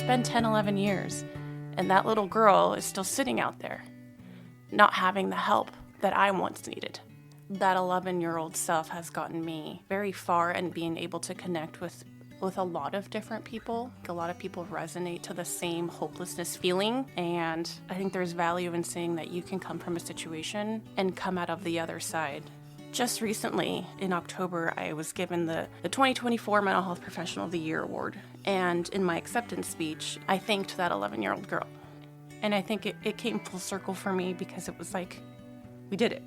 been 10, 11 years, and that little girl is still sitting out there, not having the help that I once needed. That 11-year-old self has gotten me very far in being able to connect with a lot of different people. A lot of people resonate to the same hopelessness feeling, and I think there's value in seeing that you can come from a situation and come out of the other side. Just recently, in October, I was given the 2024 Mental Health Professional of the Year Award, and in my acceptance speech, I thanked that 11-year-old girl. And I think it came full circle for me because it was like, we did it.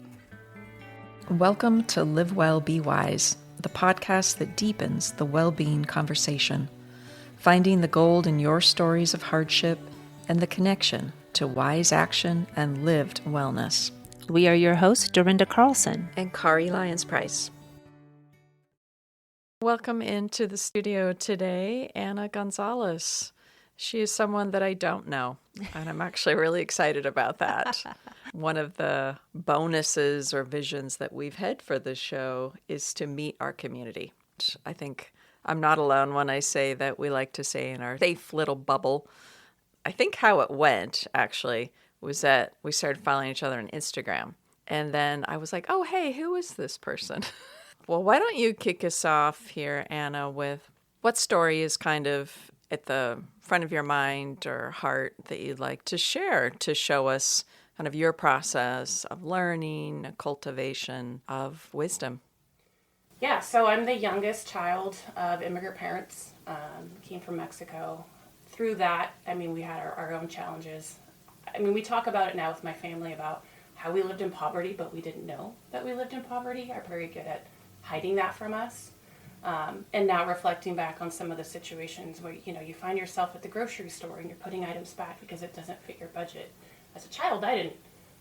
Welcome to Live Well, Be Wise, the podcast that deepens the well-being conversation, finding the gold in your stories of hardship and the connection to wise action and lived wellness. We are your hosts, Dorrinda Carlson and Kari Lyons-Price. Welcome into the studio today, Anna Gonzalez. She is someone that I don't know, and I'm actually really excited about that. One of the bonuses or visions that we've had for this show is to meet our community. I think I'm not alone when I say that we like to say in our safe little bubble. I think how it went, actually, was that we started following each other on Instagram. And then I was like, oh, hey, who is this person? Well, why don't you kick us off here, Anna, with what story is kind of at the front of your mind or heart that you'd like to share to show us kind of your process of learning, cultivation of wisdom? Yeah, so I'm the youngest child of immigrant parents, came from Mexico. Through that, we had our own challenges. We talk about it now with my family about how we lived in poverty, but we didn't know that we lived in poverty. Are very good at hiding that from us. And now reflecting back on some of the situations where, you find yourself at the grocery store and you're putting items back because it doesn't fit your budget. As a child, I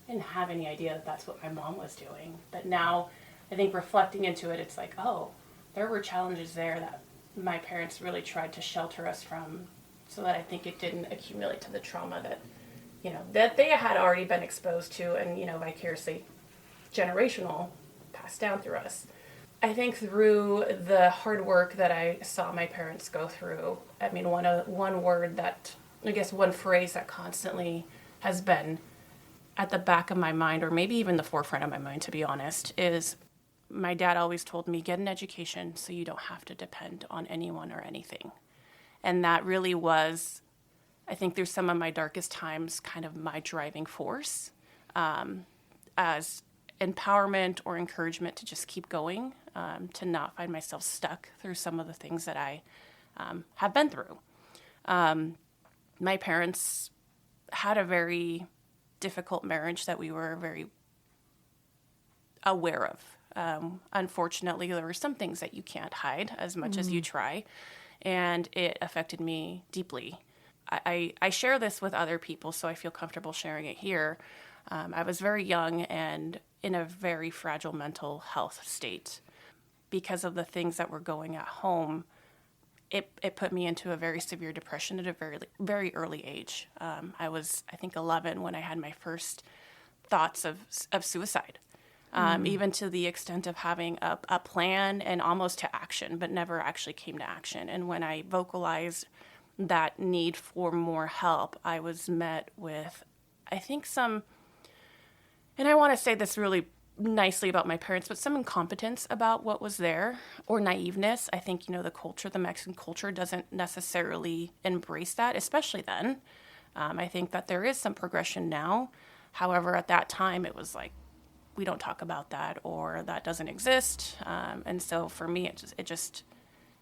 didn't have any idea that that's what my mom was doing. But now, I think reflecting into it, it's like, oh, there were challenges there that my parents really tried to shelter us from so that I think it didn't accumulate to the trauma that, that they had already been exposed to and, vicariously generational passed down through us. I think through the hard work that I saw my parents go through, one word that, one phrase that constantly has been at the back of my mind, or maybe even the forefront of my mind, to be honest, is my dad always told me, get an education so you don't have to depend on anyone or anything. And that really was, I think through some of my darkest times, kind of my driving force as empowerment or encouragement to just keep going, to not find myself stuck through some of the things that I have been through. My parents had a very difficult marriage that we were very aware of. Unfortunately, there were some things that you can't hide as much as you try, and it affected me deeply. I share this with other people, so I feel comfortable sharing it here. I was very young and in a very fragile mental health state. Because of the things that were going at home, it put me into a very severe depression at a very, very early age. I was, I think, 11 when I had my first thoughts of suicide, even to the extent of having a plan and almost to action, but never actually came to action. And when I vocalized that need for more help, I was met with, I think, and I want to say this really nicely about my parents, but some incompetence about what was there, or naiveness. I think, the Mexican culture doesn't necessarily embrace that, especially then. I think that there is some progression now. However, at that time, it was like, we don't talk about that, or that doesn't exist. And so for me, it just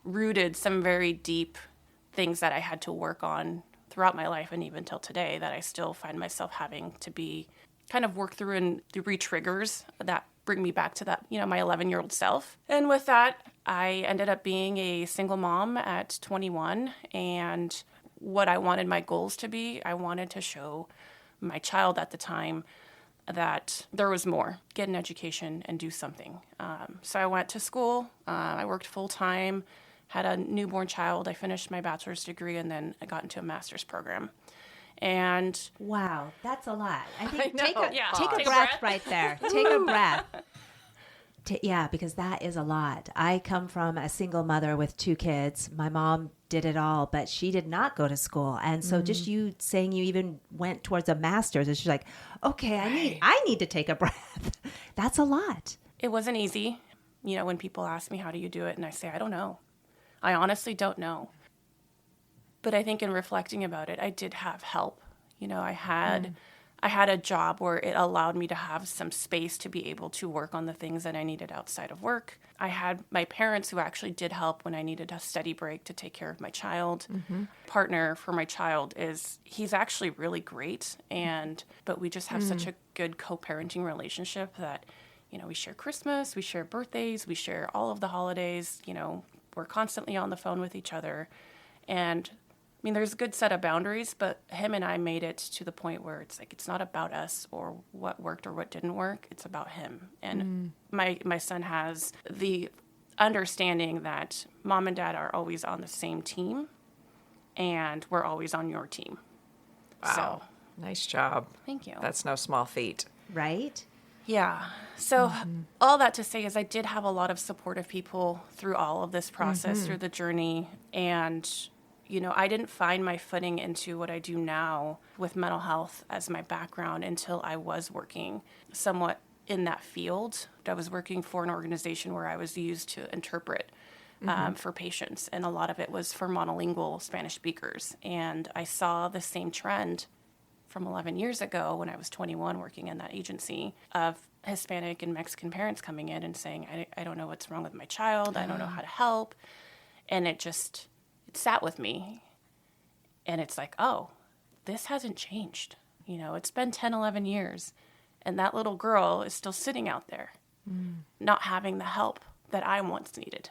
rooted some very deep things that I had to work on throughout my life, and even till today, that I still find myself having to be kind of work through and re-triggers that bring me back to that, my 11-year-old self. And with that, I ended up being a single mom at 21. And what I wanted my goals to be, I wanted to show my child at the time that there was more, get an education and do something. So I went to school, I worked full-time, had a newborn child, I finished my bachelor's degree, and then I got into a master's program. And wow, that's a lot. I think take a breath right there. Take a breath. Because that is a lot. I come from a single mother with 2 kids. My mom did it all, but she did not go to school. And so just you saying you even went towards a master's, and she's like, okay, I need to take a breath. That's a lot. It wasn't easy. You know, when people ask me, how do you do it? And I say, I don't know. I honestly don't know. But I think in reflecting about it, I did have help. You know, I had a job where it allowed me to have some space to be able to work on the things that I needed outside of work. I had my parents who actually did help when I needed a study break to take care of my child. Partner for my child he's actually really great, but we just have such a good co-parenting relationship that, you know, we share Christmas, we share birthdays, we share all of the holidays, you know, we're constantly on the phone with each other. And I mean, there's a good set of boundaries, but him and I made it to the point where it's like, it's not about us or what worked or what didn't work. It's about him. And my son has the understanding that mom and dad are always on the same team and we're always on your team. Wow. So, nice job. thank you. That's no small feat. Right? Yeah. So all that to say is I did have a lot of supportive people through all of this process, through the journey. And you know, I didn't find my footing into what I do now with mental health as my background until I was working somewhat in that field. I was working for an organization where I was used to interpret for patients, and a lot of it was for monolingual Spanish speakers. And I saw the same trend from 11 years ago when I was 21 working in that agency of Hispanic and Mexican parents coming in and saying, I don't know what's wrong with my child. I don't know how to help. And it sat with me, and it's like, oh, this hasn't changed. You know, it's been 10, 11 years, and that little girl is still sitting out there, not having the help that I once needed.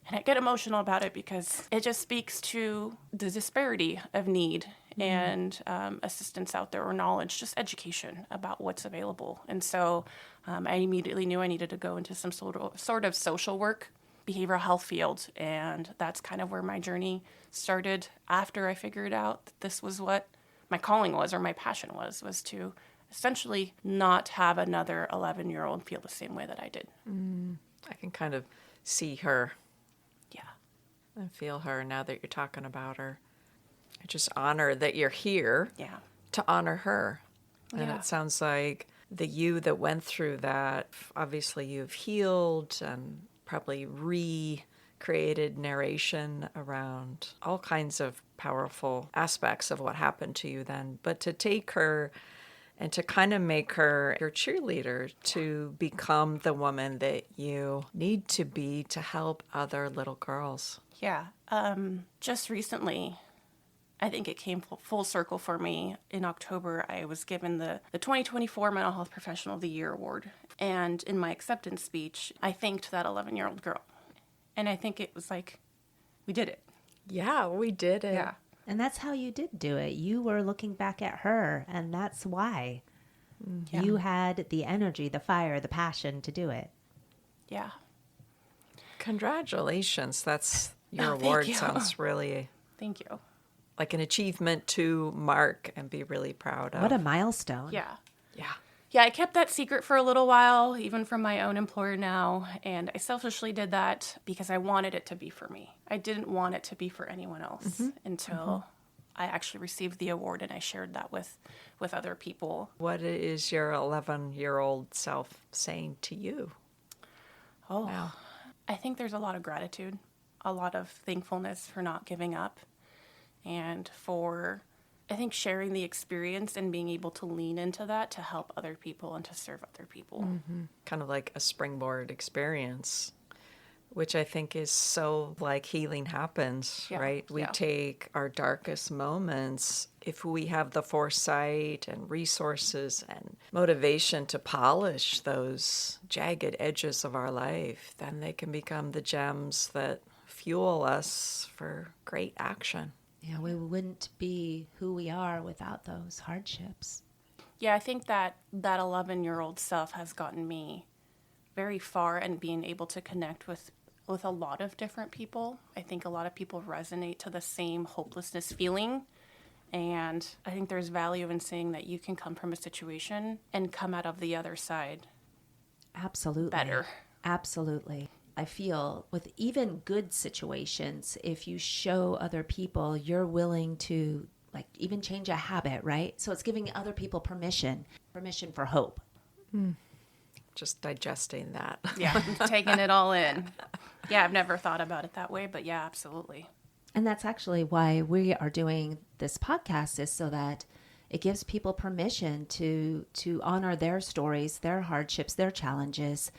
And I get emotional about it because it just speaks to the disparity of need and assistance out there, or knowledge, just education about what's available. And so I immediately knew I needed to go into some sort of social work, behavioral health field, and that's kind of where my journey started after I figured out that this was what my calling was, or my passion was to essentially not have another 11-year-old feel the same way that I did. I can kind of see her. Yeah. And feel her now that you're talking about her. I just honor that you're here to honor her. And it sounds like the you that went through that, obviously you've healed and probably recreated narration around all kinds of powerful aspects of what happened to you then. But to take her and to kind of make her your cheerleader to become the woman that you need to be to help other little girls. Yeah. Just recently, I think it came full circle for me. In October, I was given the 2024 Mental Health Professional of the Year award. And in my acceptance speech, I thanked that 11-year-old girl. And I think it was like, we did it. Yeah, we did it. Yeah. And that's how you did do it. You were looking back at her, and that's why. You had the energy, the fire, the passion to do it. Yeah. Congratulations. That's your award. You. Sounds really Thank you. like an achievement to mark and be really proud of. What a milestone. Yeah. Yeah. Yeah, I kept that secret for a little while, even from my own employer now. And I selfishly did that because I wanted it to be for me. I didn't want it to be for anyone else until I actually received the award and I shared that with other people. What is your 11-year-old self saying to you? Oh, Wow. I think there's a lot of gratitude, a lot of thankfulness for not giving up, and for, I think, sharing the experience and being able to lean into that to help other people and to serve other people. Kind of like a springboard experience, which I think is so like healing happens, right? We take our darkest moments, if we have the foresight and resources and motivation to polish those jagged edges of our life, then they can become the gems that fuel us for great action. Yeah, we wouldn't be who we are without those hardships. Yeah, I think that 11-year-old self has gotten me very far in being able to connect with a lot of different people. I think a lot of people resonate to the same hopelessness feeling. And I think there's value in saying that you can come from a situation and come out of the other side Absolutely. better. Absolutely. I feel with even good situations, if you show other people you're willing to like even change a habit, right? So it's giving other people permission for hope. Just digesting that. Yeah, taking it all in. Yeah, I've never thought about it that way, but yeah, absolutely. And that's actually why we are doing this podcast, is so that it gives people permission to honor their stories, their hardships, their challenges,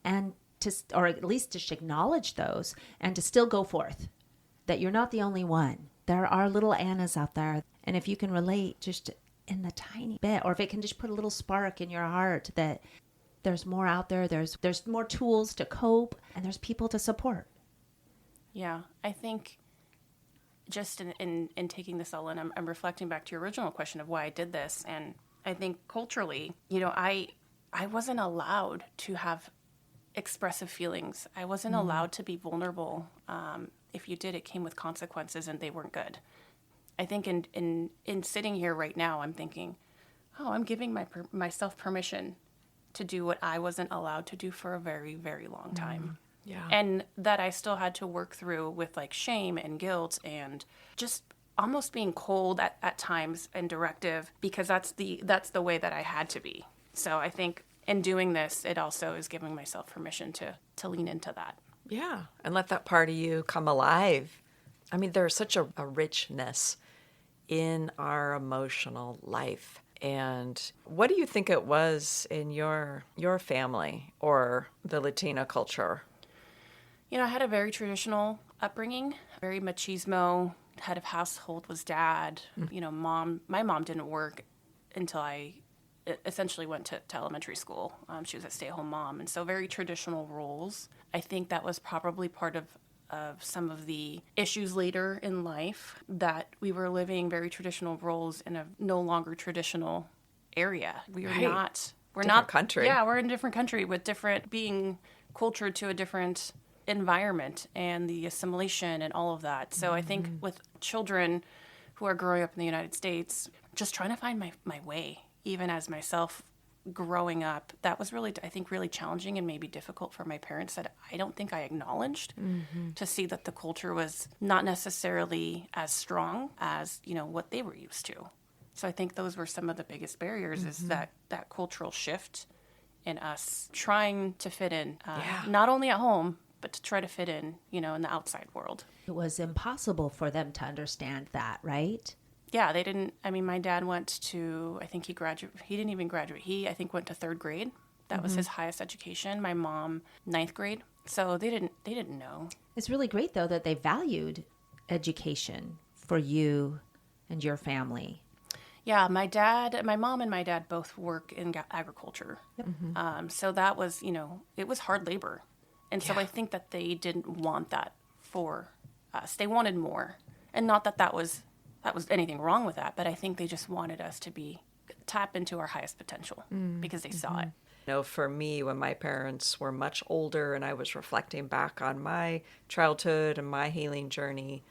and to, or at least to acknowledge those and to still go forth. That you're not the only one. There are little Annas out there. And if you can relate just in the tiny bit, or if it can just put a little spark in your heart that there's more out there, there's more tools to cope, and there's people to support. Yeah, I think just in taking this all in, I'm reflecting back to your original question of why I did this. And I think culturally, I wasn't allowed to have expressive feelings. I wasn't allowed to be vulnerable. If you did, it came with consequences, and they weren't good. I think in sitting here right now, I'm thinking, oh, I'm giving myself permission to do what I wasn't allowed to do for a very, very long time. Yeah. And that I still had to work through with like shame and guilt and just almost being cold at times and directive, because that's the way that I had to be. So I think in doing this, it also is giving myself permission to lean into that. Yeah. And let that part of you come alive. I mean, there's such a richness in our emotional life. And what do you think it was in your family or the Latina culture? I had a very traditional upbringing, very machismo. Head of household was dad. My mom didn't work until I essentially went to elementary school. She was a stay-at-home mom. And so very traditional roles. I think that was probably part of some of the issues later in life, that we were living very traditional roles in a no longer traditional area. We are not. We're Different not country. Yeah, we're in a different country with being cultured to a different environment and the assimilation and all of that. So I think with children who are growing up in the United States, just trying to find my way, even as myself growing up, that was really, I think, really challenging and maybe difficult for my parents, that I don't think I acknowledged, to see that the culture was not necessarily as strong as, what they were used to. So I think those were some of the biggest barriers, is that cultural shift in us trying to fit in, not only at home, but to try to fit in, in the outside world. It was impossible for them to understand that, right? Yeah, they didn't. I mean, my dad went to, I think he didn't even graduate. He, I think, went to 3rd grade. That was his highest education. My mom, 9th grade. So they didn't know. It's really great, though, that they valued education for you and your family. Yeah, my mom and my dad both work in agriculture. Yep. So that was, it was hard labor. And so I think that they didn't want that for us. They wanted more. And not that was anything wrong with that, but I think they just wanted us to tap into our highest potential because they saw it. For me, when my parents were much older and I was reflecting back on my childhood and my healing journey,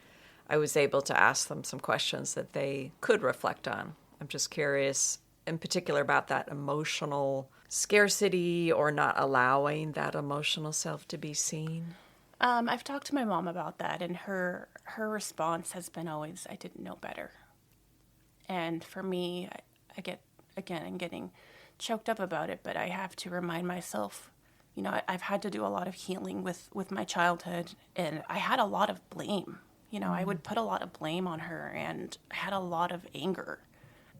I was able to ask them some questions that they could reflect on. I'm just curious in particular about that emotional scarcity or not allowing that emotional self to be seen. I've talked to my mom about that, and her response has been always, I didn't know better. And for me, I get, again, I'm getting choked up about it, but I have to remind myself, I've had to do a lot of healing with my childhood, and I had a lot of blame. I would put a lot of blame on her, and I had a lot of anger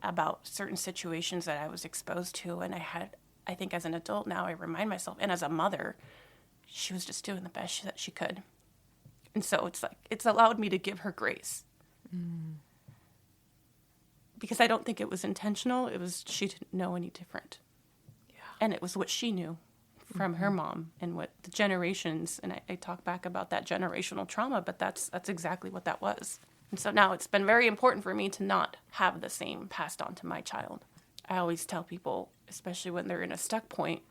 about certain situations that I was exposed to. And I think as an adult now, I remind myself, and as a mother, she was just doing the best that she could. And so it's allowed me to give her grace. Because I don't think it was intentional. It was, she didn't know any different. Yeah. And it was what she knew from her mom and what the generations, and I talk back about that generational trauma, but that's exactly what that was. And so now it's been very important for me to not have the same passed on to my child. I always tell people, especially when they're in a stuck point,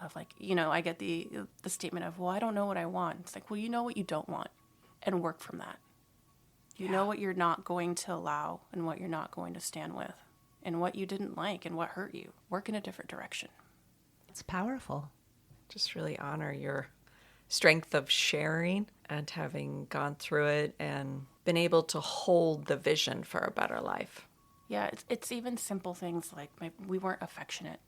of I get the statement of, well, I don't know what I want. It's like, well, you know what you don't want, and work from that. You know what you're not going to allow and what you're not going to stand with, and what you didn't like and what hurt you. Work in a different direction. It's powerful. Just really honor your strength of sharing and having gone through it and been able to hold the vision for a better life. Yeah, it's even simple things like we weren't affectionate.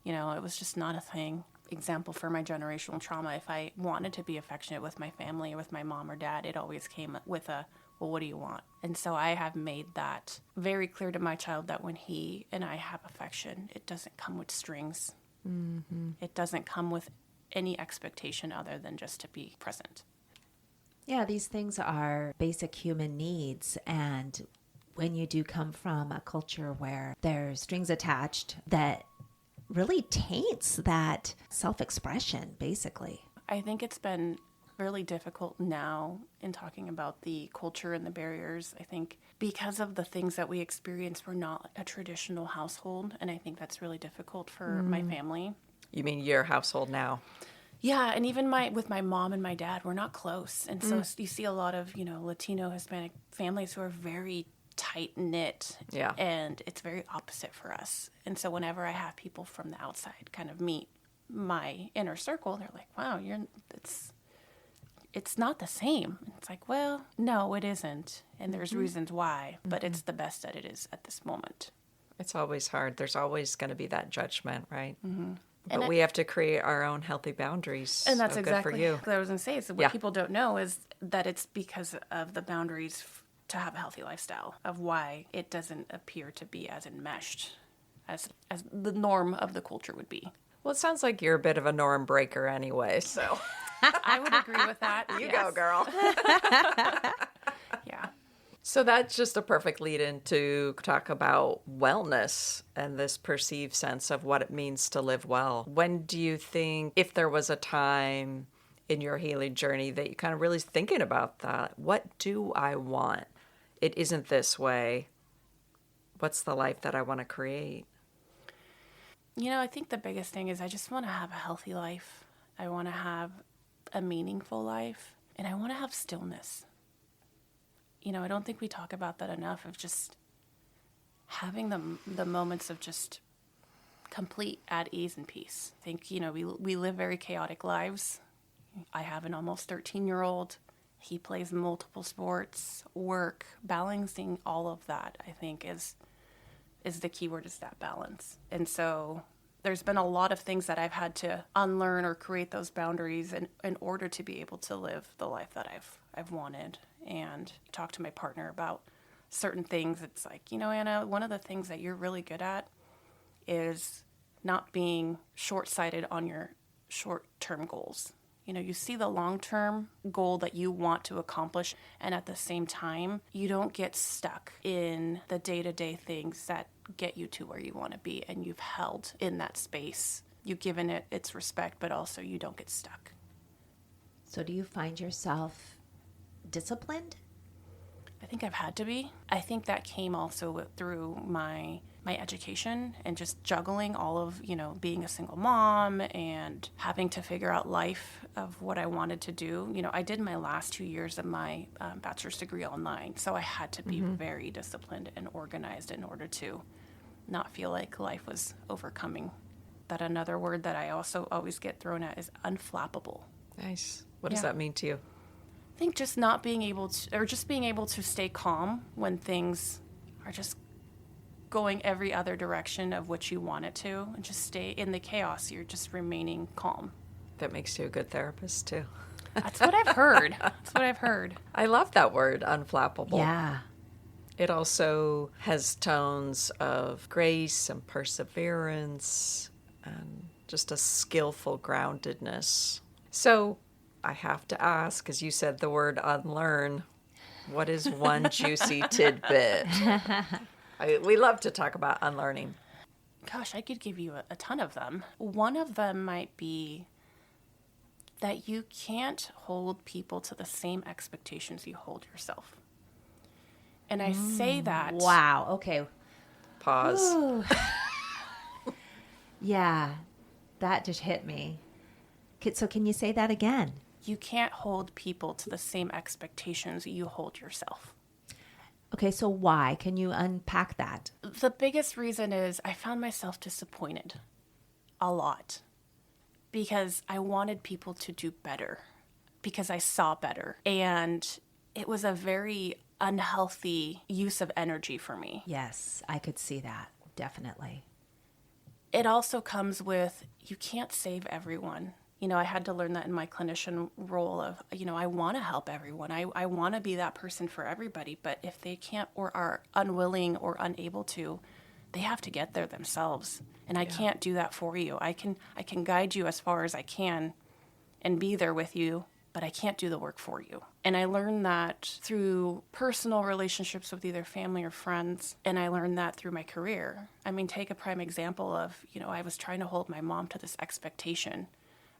You know, it was just not a thing. Example for my generational trauma, if I wanted to be affectionate with my family or with my mom or dad, it always came with a, well, what do you want? And so I have made that very clear to my child that when he and I have affection, it doesn't come with strings. Mm-hmm. It doesn't come with any expectation other than just to be present. Yeah, these things are basic human needs. And when you do come from a culture where there's strings attached, that really taints that self-expression, basically. I think it's been really difficult now in talking about the culture and the barriers. I think because of the things that we experience, we're not a traditional household. And I think that's really difficult for my family. You mean your household now? Yeah, and even with my mom and my dad, we're not close. And so you see a lot of, Latino, Hispanic families who are very tight-knit. Yeah. And it's very opposite for us. And so whenever I have people from the outside kind of meet my inner circle, they're like, wow, it's not the same. And it's like, well, no, it isn't. And there's reasons why, but it's the best that it is at this moment. It's always hard. There's always going to be that judgment, right? Mm-hmm. But we have to create our own healthy boundaries. And that's good exactly for you. what I was going to say. So what people don't know is that it's because of the boundaries to have a healthy lifestyle, of why it doesn't appear to be as enmeshed as the norm of the culture would be. Well, it sounds like you're a bit of a norm breaker anyway, so. I would agree with that. You go, girl. Yeah. So that's just a perfect lead-in to talk about wellness and this perceived sense of what it means to live well. When do you think, if there was a time in your healing journey that you kind of really thinking about that, what do I want? It isn't this way. What's the life that I want to create? I think the biggest thing is I just want to have a healthy life. I want to have a meaningful life, and I want to have stillness. I don't think we talk about that enough, of just having the moments of just complete at ease and peace. I think, we live very chaotic lives. I have an almost 13-year-old. He plays multiple sports, work, balancing all of that, I think is the key word, is that balance. And so there's been a lot of things that I've had to unlearn or create those boundaries in order to be able to live the life that I've wanted, and talk to my partner about certain things. It's like, Anna, one of the things that you're really good at is not being short-sighted on your short-term goals. You see the long-term goal that you want to accomplish, and at the same time, you don't get stuck in the day-to-day things that get you to where you want to be, and you've held in that space. You've given it its respect, but also you don't get stuck. So do you find yourself disciplined? I think I've had to be. I think that came also through my education and just juggling all of, being a single mom and having to figure out life of what I wanted to do. I did my last 2 years of my bachelor's degree online, so I had to be very disciplined and organized in order to not feel like life was overcoming. That another word that I also always get thrown at is unflappable. Nice. What does that mean to you? I think just not being able to, or just being able to stay calm when things are just going every other direction of which you want it to, and just stay in the chaos. You're just remaining calm. That makes you a good therapist, too. That's what I've heard. I love that word, unflappable. Yeah. It also has tones of grace and perseverance and just a skillful groundedness. So I have to ask, because you said the word unlearn, what is one juicy tidbit? We love to talk about unlearning. Gosh, I could give you a ton of them. One of them might be that you can't hold people to the same expectations you hold yourself. And I say that. Wow. Okay. Pause. Yeah, that just hit me. So can you say that again? You can't hold people to the same expectations you hold yourself. Okay, so why? Can you unpack that? The biggest reason is I found myself disappointed a lot because I wanted people to do better because I saw better. And it was a very unhealthy use of energy for me. Yes, I could see that. Definitely. It also comes with, you can't save everyone. I had to learn that in my clinician role of, I want to help everyone. I want to be that person for everybody. But if they can't or are unwilling or unable to, they have to get there themselves. And I can't do that for you. I can guide you as far as I can and be there with you, but I can't do the work for you. And I learned that through personal relationships with either family or friends, and I learned that through my career. I mean, take a prime example of, I was trying to hold my mom to this expectation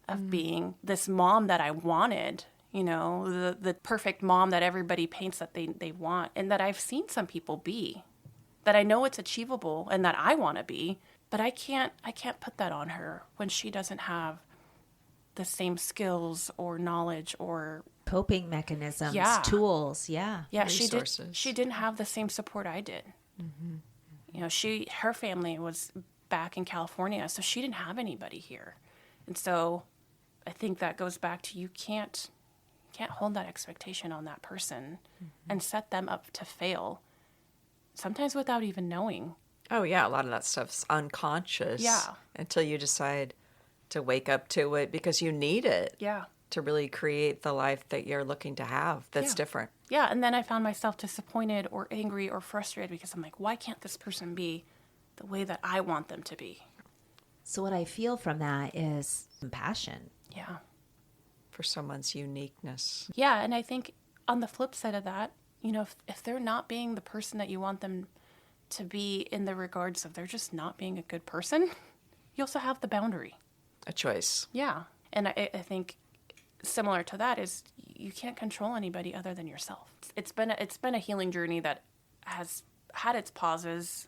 of being this mom that I wanted, the perfect mom that everybody paints that they want, and that I've seen some people be, that I know it's achievable and that I want to be, but I can't put that on her when she doesn't have the same skills or knowledge or coping mechanisms, tools. Yeah. Resources. She didn't have the same support I did. Her family was back in California, so she didn't have anybody here. And so I think that goes back to, you can't hold that expectation on that person and set them up to fail, sometimes without even knowing. Oh, yeah. A lot of that stuff's unconscious. Yeah. Until you decide to wake up to it because you need it. Yeah. To really create the life that you're looking to have that's different. Yeah. And then I found myself disappointed or angry or frustrated because I'm like, why can't this person be the way that I want them to be? So what I feel from that is compassion. Yeah. For someone's uniqueness. Yeah. And I think on the flip side of that, if they're not being the person that you want them to be, in the regards of they're just not being a good person, you also have the boundary. A choice. Yeah. And I think similar to that is, you can't control anybody other than yourself. It's been a healing journey that has had its pauses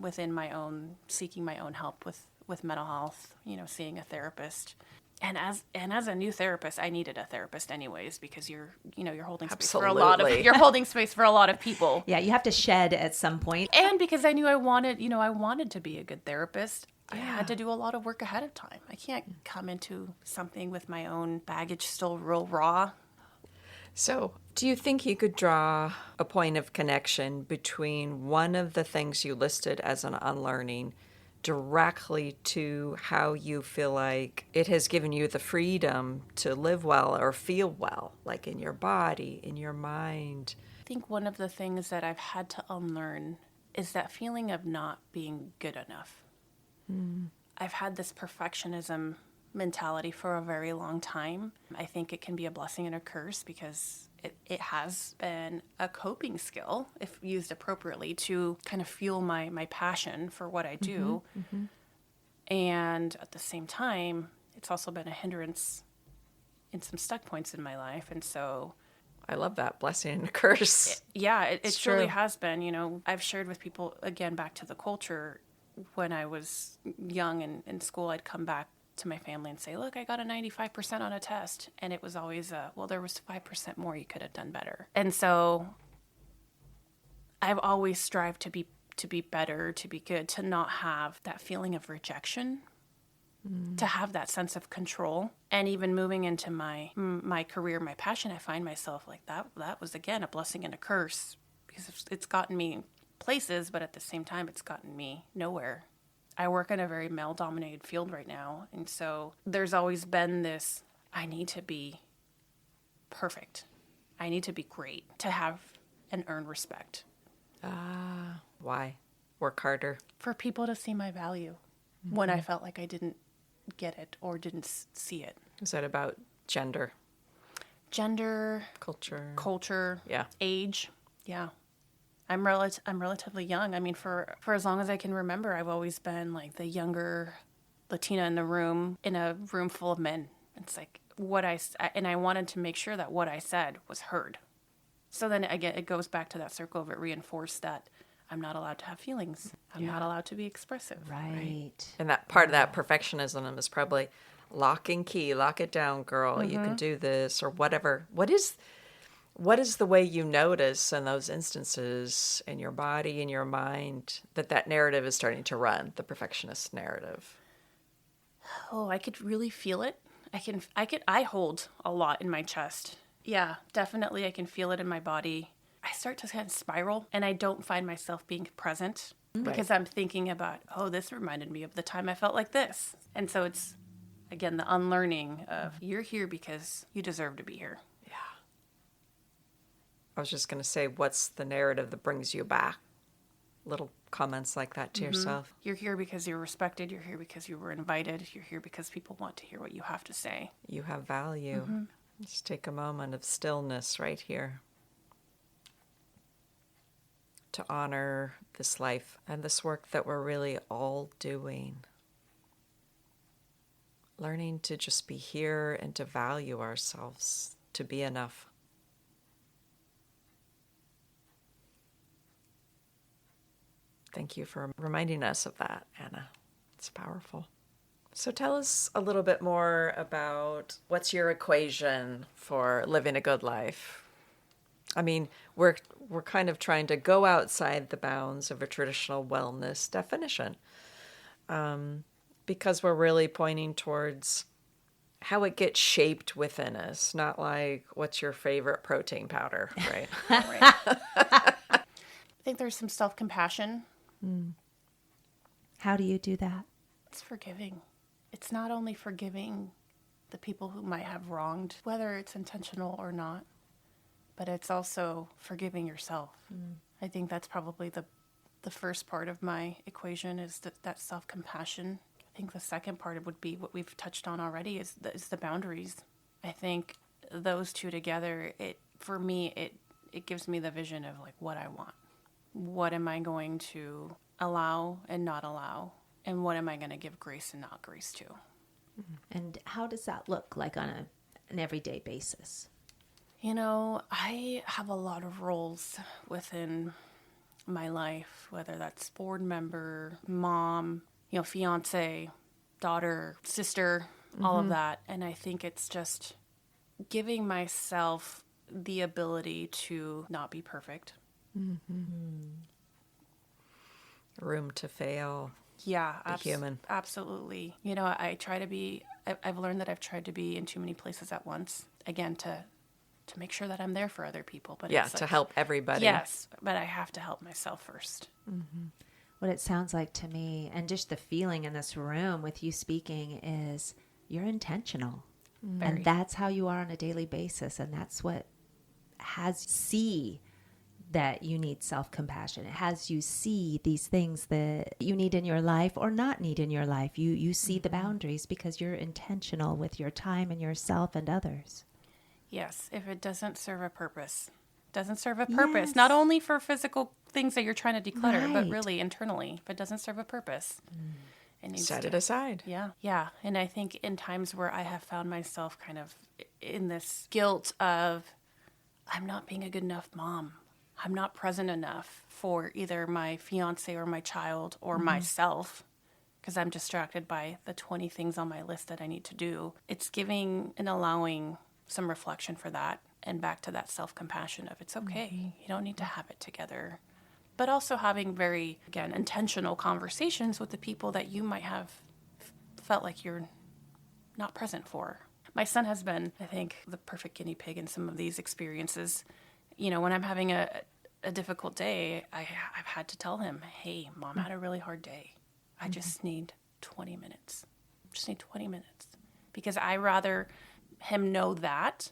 within my own, seeking my own help with mental health, seeing a therapist. And as a new therapist, I needed a therapist anyways, because you're holding space for you're holding space for a lot of people. Yeah, you have to shed at some point. And because I knew I wanted to be a good therapist, I had to do a lot of work ahead of time. I can't come into something with my own baggage still real raw. So, do you think you could draw a point of connection between one of the things you listed as an unlearning directly to how you feel like it has given you the freedom to live well or feel well, like in your body, in your mind? I think one of the things that I've had to unlearn is that feeling of not being good enough. I've had this perfectionism mentality for a very long time. I think it can be a blessing and a curse, because it has been a coping skill, if used appropriately, to kind of fuel my passion for what I do. And at the same time, it's also been a hindrance in some stuck points in my life. And so I love that, blessing and a curse. It truly has been. I've shared with people, again, back to the culture. When I was young and in school, I'd come back to my family and say, look, I got a 95% on a test. And it was always, there was 5% more you could have done better. And so I've always strived to be better, to be good, to not have that feeling of rejection, to have that sense of control. And even moving into my career, my passion, I find myself like that was, again, a blessing and a curse, because it's gotten me places, but at the same time, it's gotten me nowhere. I work in a very male-dominated field right now, and so there's always been this, I need to be perfect. I need to be great to have and earn respect. Why? Work harder. For people to see my value when I felt like I didn't get it or didn't see it. Is that about gender? Culture, yeah, age, yeah. I'm relatively young. I mean, for as long as I can remember, I've always been like the younger Latina in a room full of men. It's like and I wanted to make sure that what I said was heard. So then again, it goes back to that circle of it reinforced that I'm not allowed to have feelings. I'm not allowed to be expressive. Right. And that part of that perfectionism is probably lock and key, lock it down, girl. You can do this or whatever. What is the way you notice in those instances in your body, in your mind, that narrative is starting to run, the perfectionist narrative? Oh, I could really feel it. I hold a lot in my chest. Yeah, definitely. I can feel it in my body. I start to kind of spiral, and I don't find myself being present because I'm thinking about, oh, this reminded me of the time I felt like this. And so it's, again, the unlearning of you're here because you deserve to be here. Yeah. I was just going to say, what's the narrative that brings you back? Little comments like that to yourself. You're here because you're respected. You're here because you were invited. You're here because people want to hear what you have to say. You have value. Just take a moment of stillness right here to honor this life and this work that we're really all doing. Learning to just be here and to value ourselves, to be enough. Thank you for reminding us of that, Anna. It's powerful. So tell us a little bit more about what's your equation for living a good life? I mean, we're kind of trying to go outside the bounds of a traditional wellness definition because we're really pointing towards how it gets shaped within us, not like what's your favorite protein powder, right? Right. I think there's some self-compassion. How do you do that? It's forgiving. It's not only forgiving the people who might have wronged, whether it's intentional or not, but it's also forgiving yourself. I think that's probably the first part of my equation is that self-compassion. I think the second part would be what we've touched on already is the boundaries. I think those two together, for me, it gives me the vision of like what I want. What am I going to allow and not allow? And what am I going to give grace and not grace to? And how does that look like on an everyday basis? You know, I have a lot of roles within my life, whether that's board member, mom, fiance, daughter, sister, all of that. And I think it's just giving myself the ability to not be perfect. Room to fail. Yeah, human. Absolutely. I've learned that I've tried to be in too many places at once, again, to make sure that I'm there for other people. But yeah, to help everybody. Yes, but I have to help myself first. What it sounds like to me, and just the feeling in this room with you speaking, is you're intentional. Very. And that's how you are on a daily basis. And that's what has see that you need self-compassion. It has you see these things that you need in your life or not need in your life. You see the boundaries because you're intentional with your time and yourself and others. Yes, if it doesn't serve a purpose. Doesn't serve a purpose. Yes. Not only for physical things that you're trying to declutter, but Right. really internally. If it doesn't serve a purpose. It needs Set to- it aside. Yeah. And I think in times where I have found myself kind of in this guilt of, I'm not being a good enough mom. I'm not present enough for either my fiance or my child or myself because I'm distracted by the 20 things on my list that I need to do. It's giving and allowing some reflection for that and back to that self-compassion of it's okay. You don't need to have it together. But also having very, again, intentional conversations with the people that you might have felt like you're not present for. My son has been, I think, the perfect guinea pig in some of these experiences. When I'm having a difficult day, I've had to tell him, hey, Mom had a really hard day. I just need 20 minutes. Just need 20 minutes. Because I rather him know that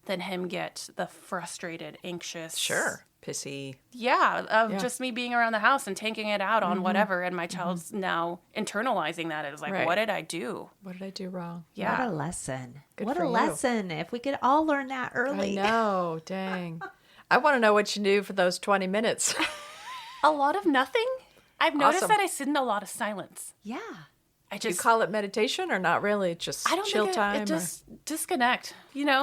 than him get the frustrated, anxious. Sure. Pissy. Yeah, just me being around the house and taking it out on whatever. And my child's now internalizing that as like, Right. What did I do? What did I do wrong? Yeah. What a lesson. Good What for a you. lesson. If we could all learn that early. I know. Dang. I want to know what you do for those 20 minutes. A lot of nothing. I've noticed Awesome. that I sit in a lot of silence. Yeah. I You just call it meditation or not really? Just I don't chill think time? it just disconnect.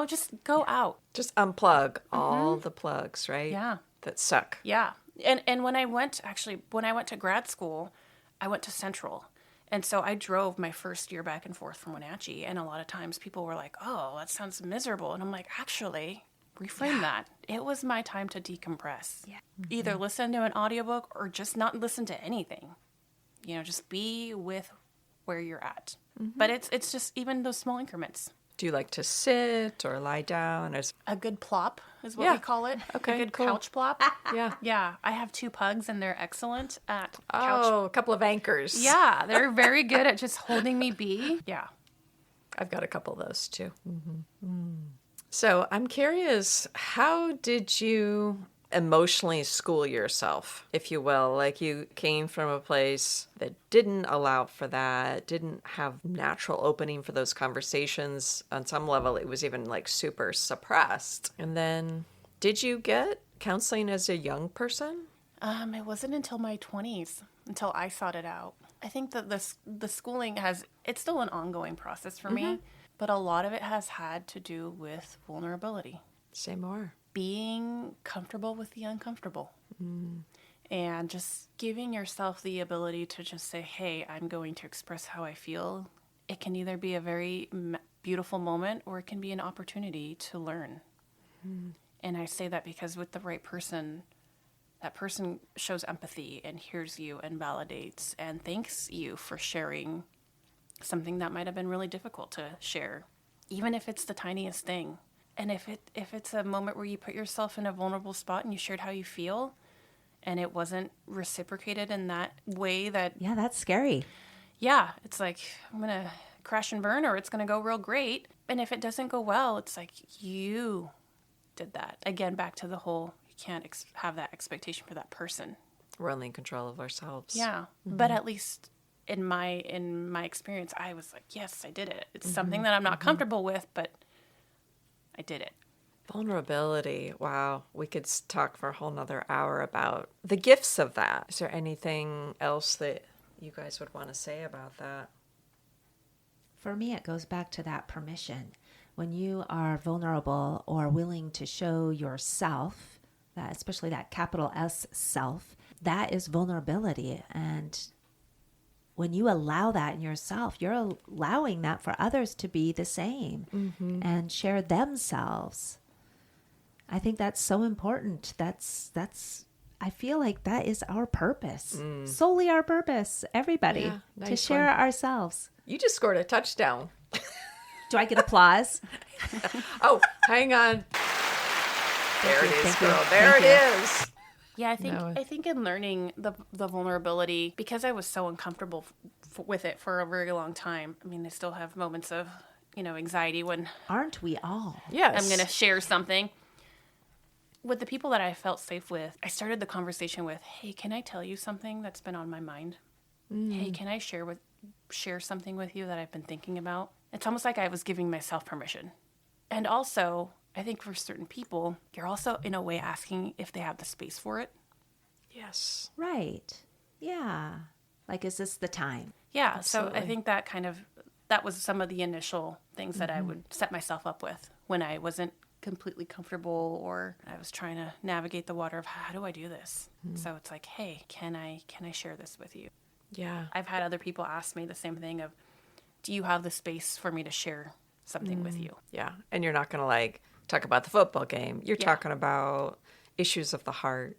Just go out. Just unplug all the plugs, right? Yeah. That suck. Yeah. And when I went to grad school, I went to Central. And so I drove my first year back and forth from Wenatchee. And a lot of times people were like, oh, that sounds miserable. And I'm like, actually, reframe that. It was my time to decompress. Yeah. Either listen to an audiobook or just not listen to anything. Just be with where you're at. But it's just even those small increments. Do you like to sit or lie down? A good plop is what Yeah. we call it. Okay, A good cool. couch plop. Yeah. Yeah, I have 2 pugs, and they're excellent at couch. Oh, a couple of anchors. Yeah, they're very good at just holding me be. Yeah. I've got a couple of those too. So I'm curious, how did you emotionally school yourself, if you will? Like, you came from a place that didn't allow for that, didn't have natural opening for those conversations. On some level, it was even like super suppressed. And then, did you get counseling as a young person? It wasn't until my 20s until I sought it out. I think that the schooling it's still an ongoing process for me, but a lot of it has had to do with vulnerability. Say more. Being comfortable with the uncomfortable. And just giving yourself the ability to just say, hey, I'm going to express how I feel. It can either be a very beautiful moment, or it can be an opportunity to learn. And I say that because with the right person, that person shows empathy and hears you and validates and thanks you for sharing something that might have been really difficult to share, even if it's the tiniest thing. And if it's a moment where you put yourself in a vulnerable spot and you shared how you feel, and it wasn't reciprocated in that way, Yeah, that's scary. yeah, it's like, I'm going to crash and burn, or it's going to go real great. And if it doesn't go well, it's like, you did that. Again, back to the whole, you can't have that expectation for that person. We're only in control of ourselves. Yeah. But at least in my experience, I was like, yes, I did it. It's something that I'm not comfortable with, but I did it. Vulnerability. Wow. We could talk for a whole nother hour about the gifts of that. Is there anything else that you guys would want to say about that? For me, it goes back to that permission. When you are vulnerable or willing to show yourself, that especially that capital S self, that is vulnerability. And when you allow that in yourself, you're allowing that for others to be the same and share themselves. I think that's so important. That's I feel like that is our purpose. Solely our purpose, everybody, Yeah, to nice share one. ourselves. You just scored a touchdown. Do I get applause? Oh, hang on. There it is, Thank you. girl. There Thank it you. is. Yeah, No. I think in learning the vulnerability, because I was so uncomfortable with it for a very long time. I mean, I still have moments of, anxiety when Aren't we all? Yes. I'm going to share something. With the people that I felt safe with, I started the conversation with, hey, can I tell you something that's been on my mind? Hey, can I share something with you that I've been thinking about? It's almost like I was giving myself permission. And also, I think for certain people, you're also in a way asking if they have the space for it. Yes. Right. Yeah. Like, is this the time? Yeah, Absolutely. so I think that was some of the initial things that I would set myself up with when I wasn't completely comfortable, or I was trying to navigate the water of how do I do this? So it's like, hey, can I share this with you? Yeah. I've had other people ask me the same thing of, do you have the space for me to share something with you? Yeah. And you're not going to talk about the football game. You're Yeah. talking about issues of the heart,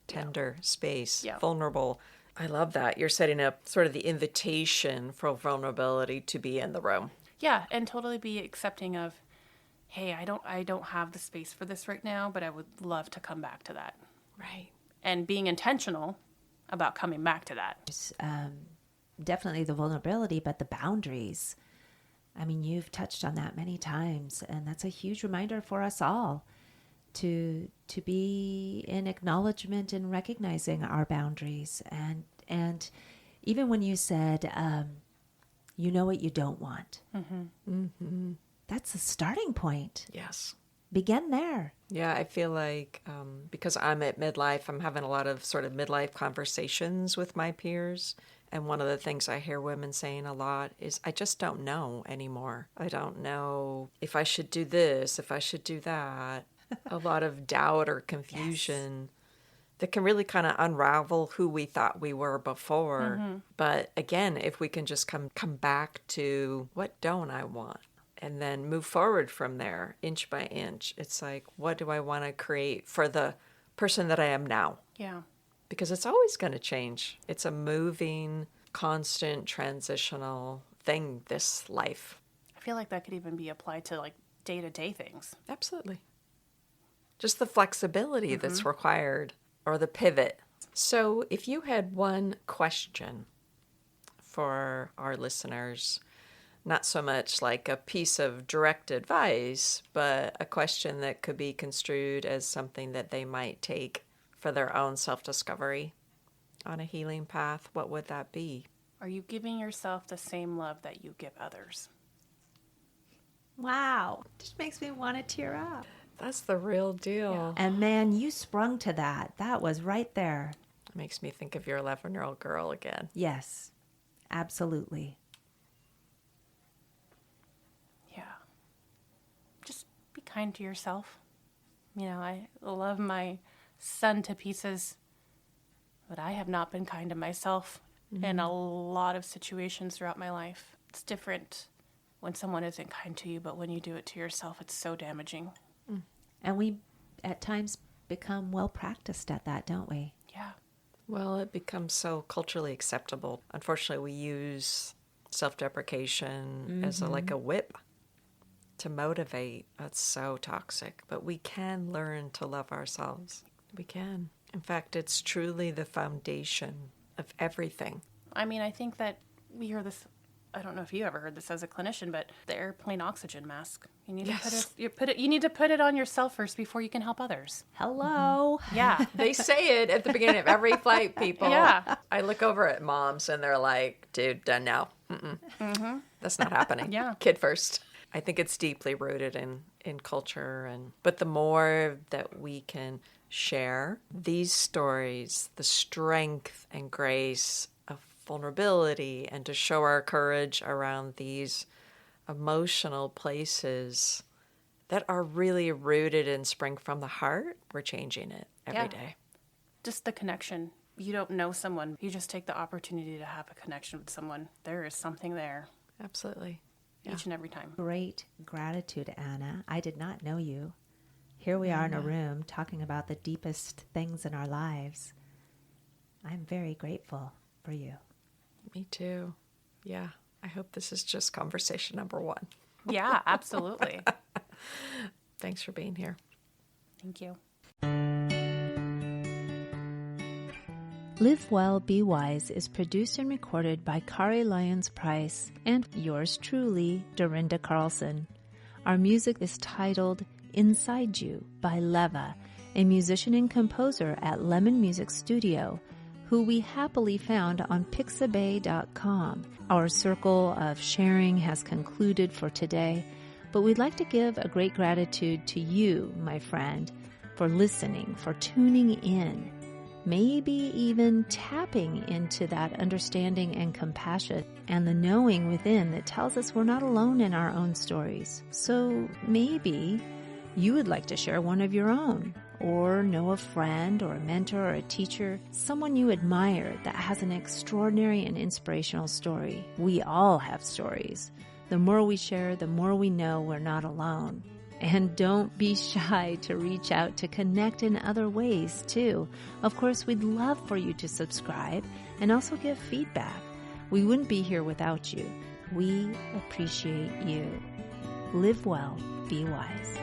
tender space, Yeah. vulnerable. I love that. You're setting up sort of the invitation for vulnerability to be in the room. Yeah, and totally be accepting of, hey, I don't have the space for this right now, but I would love to come back to that. Right. And being intentional about coming back to that. Definitely the vulnerability, but the boundaries. I mean, you've touched on that many times, and that's a huge reminder for us all to be in acknowledgement and recognizing our boundaries. And even when you said, you know what you don't want, that's a starting point. Yes. Begin there. Yeah, I feel like because I'm at midlife, I'm having a lot of sort of midlife conversations with my peers. And one of the things I hear women saying a lot is, I just don't know anymore. I don't know if I should do this, if I should do that. A lot of doubt or confusion that can really kind of unravel who we thought we were before. But again, if we can just come back to, what don't I want? And then move forward from there, inch by inch. It's like, what do I want to create for the person that I am now? Yeah. Because it's always going to change. It's a moving, constant, transitional thing, this life. I feel like that could even be applied to like day-to-day things. Absolutely. Just the flexibility that's required, or the pivot. So if you had one question for our listeners, not so much like a piece of direct advice, but a question that could be construed as something that they might take for their own self-discovery on a healing path, what would that be? Are you giving yourself the same love that you give others? Wow. Just makes me want to tear up. That's the real deal. And man, you sprung to that. That was right there. It makes me think of your 11-year-old girl again. Yes, absolutely. Yeah. Just be kind to yourself. You know, I love my son to pieces, but I have not been kind to myself in a lot of situations throughout my life. It's different when someone isn't kind to you, but when you do it to yourself, it's so damaging. And we, at times, become well practiced at that, don't we? Yeah. Well, it becomes so culturally acceptable. Unfortunately, we use self-deprecation as like a whip to motivate. That's so toxic. But we can learn to love ourselves. We can. In fact, it's truly the foundation of everything. I mean, I think that we hear this, I don't know if you ever heard this as a clinician, but the airplane oxygen mask. You need you need to put it on yourself first before you can help others. Hello. Yeah. They say it at the beginning of every flight, people. Yeah. I look over at moms and they're like, dude, done now. That's not happening. Yeah. Kid first. I think it's deeply rooted in culture. But the more that we can share these stories, the strength and grace of vulnerability, and to show our courage around these emotional places that are really rooted and spring from the heart, we're changing it every day. Just the connection. You don't know someone. You just take the opportunity to have a connection with someone. There is something there. Absolutely. Each and every time. Great gratitude, Anna. I did not know you. Here we are in a room talking about the deepest things in our lives. I'm very grateful for you. Me too. Yeah. I hope this is just conversation number 1. Yeah, absolutely. Thanks for being here. Thank you. Live Well, Be Wise is produced and recorded by Kari Lyons Price and yours truly, Dorrinda Carlson. Our music is titled Inside You by Leva, a musician and composer at Lemon Music Studio, who we happily found on pixabay.com. Our circle of sharing has concluded for today, but we'd like to give a great gratitude to you, my friend, for listening, for tuning in, maybe even tapping into that understanding and compassion and the knowing within that tells us we're not alone in our own stories. So maybe you would like to share one of your own, or know a friend or a mentor or a teacher, someone you admire that has an extraordinary and inspirational story. We all have stories. The more we share, the more we know we're not alone. And don't be shy to reach out to connect in other ways, too. Of course, we'd love for you to subscribe and also give feedback. We wouldn't be here without you. We appreciate you. Live well, be wise.